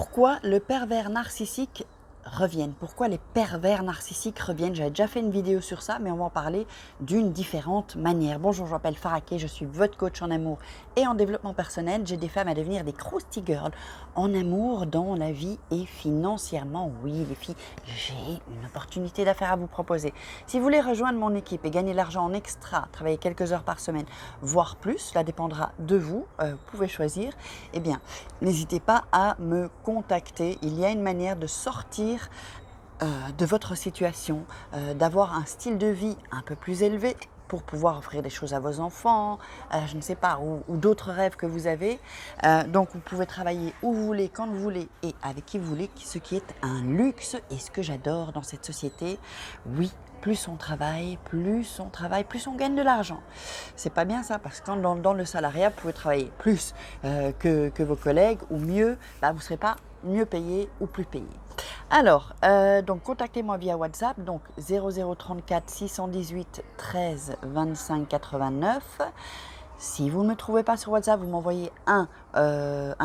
Pourquoi le pervers narcissique reviennent? Pourquoi les pervers narcissiques reviennent? J'avais déjà fait une vidéo sur ça, mais on va en parler d'une différente manière. Bonjour, je m'appelle Faraké, je suis votre coach en amour et en développement personnel. J'aide des femmes à devenir des Krusty Girls en amour, dans la vie et financièrement. Oui, les filles, j'ai une opportunité d'affaires à vous proposer. Si vous voulez rejoindre mon équipe et gagner de l'argent en extra, travailler quelques heures par semaine, voire plus, cela dépendra de vous, vous pouvez choisir, eh bien, n'hésitez pas à me contacter. Il y a une manière de sortir de votre situation, d'avoir un style de vie un peu plus élevé pour pouvoir offrir des choses à vos enfants, je ne sais pas, ou d'autres rêves que vous avez. Donc vous pouvez travailler où vous voulez, quand vous voulez et avec qui vous voulez, ce qui est un luxe et ce que j'adore dans cette société. Oui, plus on travaille, plus on gagne de l'argent. C'est pas bien ça, parce que quand dans le salariat, vous pouvez travailler plus que vos collègues, ou mieux, vous ne serez pas mieux payé ou plus payé. Alors, donc contactez-moi via WhatsApp, donc 0034 618 13 25 89. Si vous ne me trouvez pas sur WhatsApp, vous m'envoyez un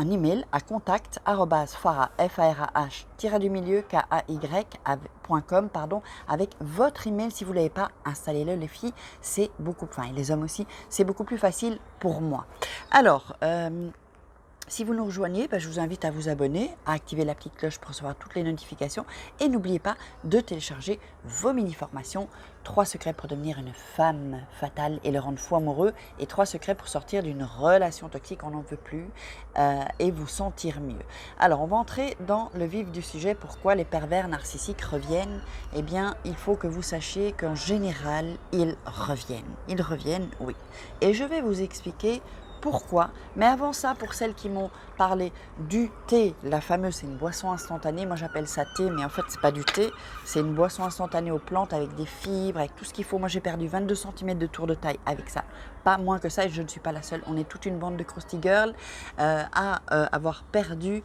email à contact@farah-kay.com avec votre email. Si vous ne l'avez pas, installez-le les filles, c'est beaucoup, enfin les hommes aussi, c'est beaucoup plus facile pour moi. Alors, si vous nous rejoignez, je vous invite à vous abonner, à activer la petite cloche pour recevoir toutes les notifications et n'oubliez pas de télécharger vos mini-formations 3 secrets pour devenir une femme fatale et le rendre fou amoureux et 3 secrets pour sortir d'une relation toxique, on n'en veut plus et vous sentir mieux. Alors on va entrer dans le vif du sujet, pourquoi les pervers narcissiques reviennent. Eh bien il faut que vous sachiez qu'en général ils reviennent. Ils reviennent, oui. Et je vais vous expliquer pourquoi. Mais avant ça, pour celles qui m'ont parlé du thé, la fameuse, c'est une boisson instantanée, moi j'appelle ça thé, mais en fait c'est pas du thé, c'est une boisson instantanée aux plantes avec des fibres, avec tout ce qu'il faut. Moi j'ai perdu 22 cm de tour de taille avec ça, pas moins que ça, et je ne suis pas la seule. On est toute une bande de Krusty Girls à avoir perdu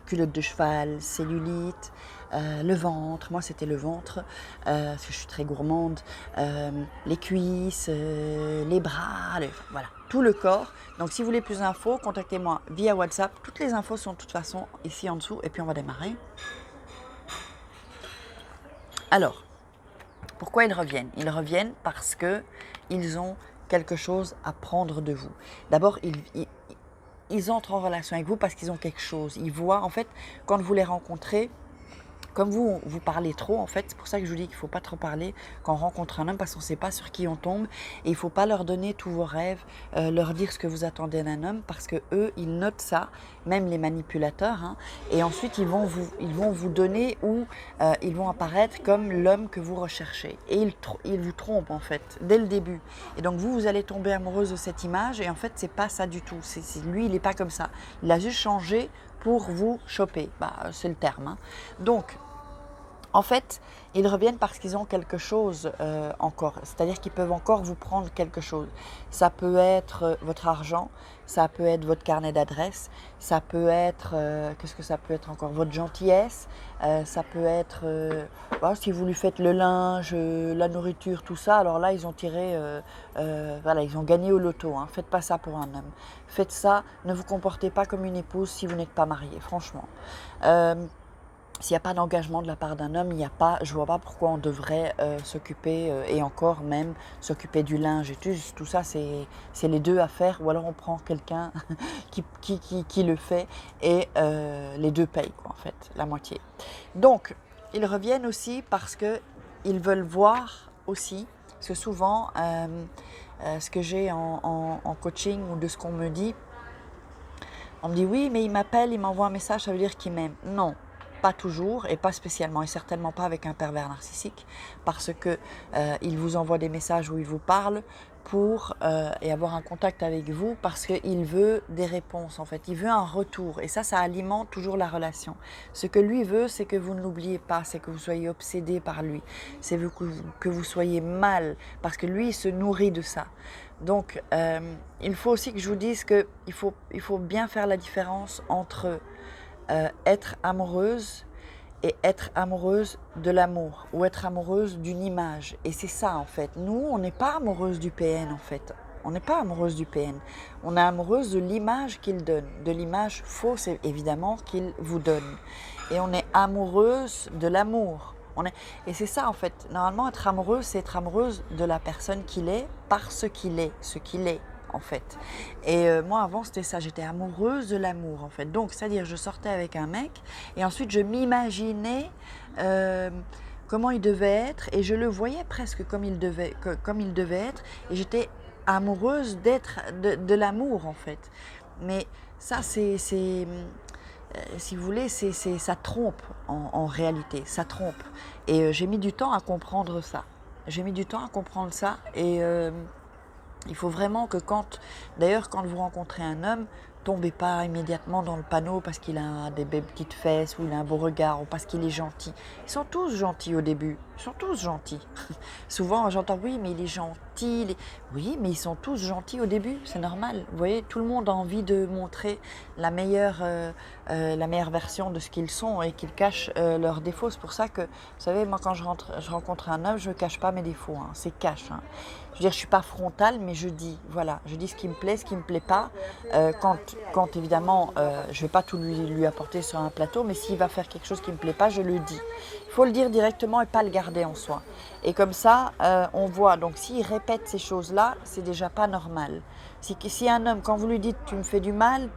culotte de cheval, cellulite, le ventre, moi c'était le ventre, parce que je suis très gourmande, les cuisses, les bras, voilà, tout le corps. Donc si vous voulez plus d'infos, contactez-moi via WhatsApp. Toutes les infos sont de toute façon ici en dessous et puis on va démarrer. Alors, pourquoi ils reviennent? Ils reviennent parce qu'ils ont quelque chose à prendre de vous. D'abord, ils entrent en relation avec vous parce qu'ils ont quelque chose. Ils voient, en fait, quand vous les rencontrez, comme vous parlez trop, en fait, c'est pour ça que je vous dis qu'il ne faut pas trop parler quand on rencontre un homme, parce qu'on ne sait pas sur qui on tombe. Et il ne faut pas leur donner tous vos rêves, leur dire ce que vous attendez d'un homme, parce que eux, ils notent ça, même les manipulateurs. Hein, et ensuite, ils vont vous donner ou ils vont apparaître comme l'homme que vous recherchez. Et ils vous trompent, en fait, dès le début. Et donc, vous allez tomber amoureuse de cette image. Et en fait, ce n'est pas ça du tout. Lui, il n'est pas comme ça. Il a juste changé pour vous choper, c'est le terme. Hein. Donc, en fait, ils reviennent parce qu'ils ont quelque chose encore, c'est-à-dire qu'ils peuvent encore vous prendre quelque chose. Ça peut être votre argent, ça peut être votre carnet d'adresse, ça peut être, qu'est-ce que ça peut être encore, votre gentillesse, ça peut être, si vous lui faites le linge, la nourriture, tout ça, alors là, ils ont tiré, voilà, ils ont gagné au loto. Hein. Faites pas ça pour un homme. Faites ça, ne vous comportez pas comme une épouse si vous n'êtes pas marié, franchement. S'il n'y a pas d'engagement de la part d'un homme, je ne vois pas pourquoi on devrait s'occuper, et encore même s'occuper du linge et tout ça, c'est les deux à faire, ou alors on prend quelqu'un qui le fait et les deux payent, quoi, en fait, la moitié. Donc, ils reviennent aussi parce qu'ils veulent voir aussi, parce que souvent, ce que j'ai en coaching ou de ce qu'on me dit, on me dit oui, mais il m'appelle, il m'envoie un message, ça veut dire qu'il m'aime. Non. Pas toujours et pas spécialement, et certainement pas avec un pervers narcissique, parce que il vous envoie des messages où il vous parle pour et avoir un contact avec vous parce qu'il veut des réponses, en fait, il veut un retour, et ça alimente toujours la relation. Ce que lui veut, c'est que vous ne l'oubliez pas, c'est que vous soyez obsédé par lui, c'est que vous soyez mal, parce que lui il se nourrit de ça. Donc il faut aussi que je vous dise qu'il faut bien faire la différence entre être amoureuse et être amoureuse de l'amour, ou être amoureuse d'une image. Et c'est ça, en fait. Nous, on n'est pas amoureuse du PN, en fait. On n'est pas amoureuse du PN. On est amoureuse de l'image qu'il donne, de l'image fausse évidemment qu'il vous donne. Et on est amoureuse de l'amour. Et c'est ça en fait. Normalement, être amoureuse, c'est être amoureuse de la personne qu'il est parce qu'il est ce qu'il est en fait. Et moi avant c'était ça, j'étais amoureuse de l'amour en fait. Donc c'est-à-dire je sortais avec un mec et ensuite je m'imaginais comment il devait être et je le voyais presque comme il devait être et j'étais amoureuse de l'amour en fait. Mais ça si vous voulez, ça trompe en réalité, ça trompe. Et j'ai mis du temps à comprendre ça. J'ai mis du temps à comprendre ça et il faut vraiment que d'ailleurs quand vous rencontrez un homme, tombez pas immédiatement dans le panneau parce qu'il a des belles petites fesses ou il a un beau regard ou parce qu'il est gentil. Ils sont tous gentils au début, ils sont tous gentils. Souvent j'entends oui mais il est gentil, oui mais ils sont tous gentils au début, c'est normal. Vous voyez, tout le monde a envie de montrer la meilleure version de ce qu'ils sont et qu'ils cachent leurs défauts. C'est pour ça que, vous savez, moi quand je rencontre un homme, je ne cache pas mes défauts, hein. C'est cash. Hein. Je veux dire, je ne suis pas frontale, mais je dis, voilà, je dis ce qui me plaît, ce qui ne me plaît pas. Quand évidemment, je ne vais pas tout lui apporter sur un plateau, mais s'il va faire quelque chose qui ne me plaît pas, je le dis. Il faut le dire directement et pas le garder en soi. Et comme ça, on voit, donc s'il répète ces choses-là, c'est déjà pas normal. Si un homme, quand vous lui dites tu me fais du mal,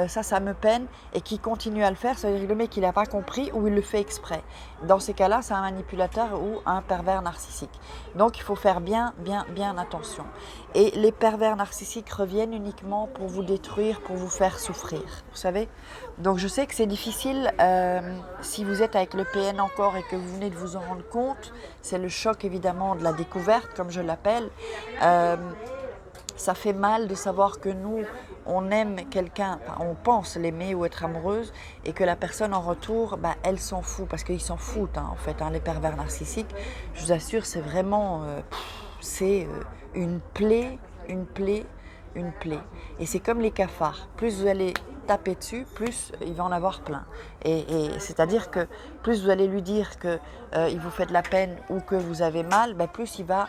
ça me peine, et qu'il continue à le faire, ça veut dire que le mec il n'a pas compris ou il le fait exprès. Dans ces cas-là, c'est un manipulateur ou un pervers narcissique. Donc il faut faire bien attention. Et les pervers narcissiques reviennent uniquement pour vous détruire, pour vous faire souffrir. Vous savez ? Donc je sais que c'est difficile si vous êtes avec le PN encore et que vous venez de vous en rendre compte. C'est le choc évidemment de la découverte, comme je l'appelle. Ça fait mal de savoir que nous, on aime quelqu'un, on pense l'aimer ou être amoureuse et que la personne en retour, elle s'en fout parce qu'ils s'en foutent en fait, les pervers narcissiques. Je vous assure, c'est vraiment, une plaie. Et c'est comme les cafards, plus vous allez taper dessus, plus il va en avoir plein. Et c'est-à-dire que plus vous allez lui dire que il vous fait de la peine ou que vous avez mal, plus il va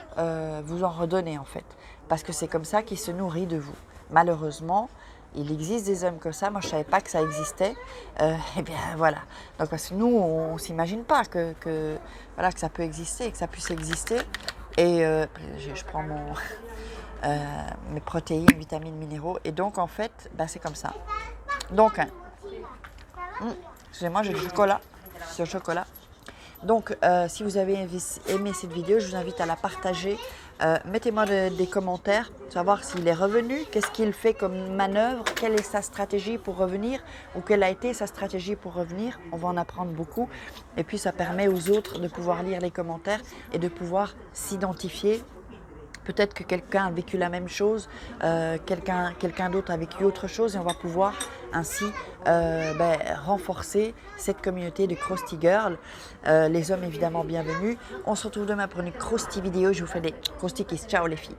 vous en redonner en fait. Parce que c'est comme ça qu'il se nourrit de vous. Malheureusement, il existe des hommes comme ça. Moi, je ne savais pas que ça existait. Eh bien, voilà. Donc, parce que nous, on ne s'imagine pas que ça peut exister, que ça puisse exister. Et je prends mes protéines, vitamines, minéraux. Et donc, en fait, c'est comme ça. Donc, excusez-moi, j'ai du chocolat. C'est le chocolat. Donc, si vous avez aimé cette vidéo, je vous invite à la partager. Mettez-moi des commentaires, savoir s'il est revenu, qu'est-ce qu'il fait comme manœuvre, quelle est sa stratégie pour revenir ou quelle a été sa stratégie pour revenir. On va en apprendre beaucoup. Et puis, ça permet aux autres de pouvoir lire les commentaires et de pouvoir s'identifier. Peut-être que quelqu'un a vécu la même chose, quelqu'un d'autre a vécu autre chose et on va pouvoir ainsi renforcer cette communauté de Krusty Girl. Les hommes évidemment bienvenus. On se retrouve demain pour une Krusty vidéo. Je vous fais des Krusty Kiss. Ciao les filles.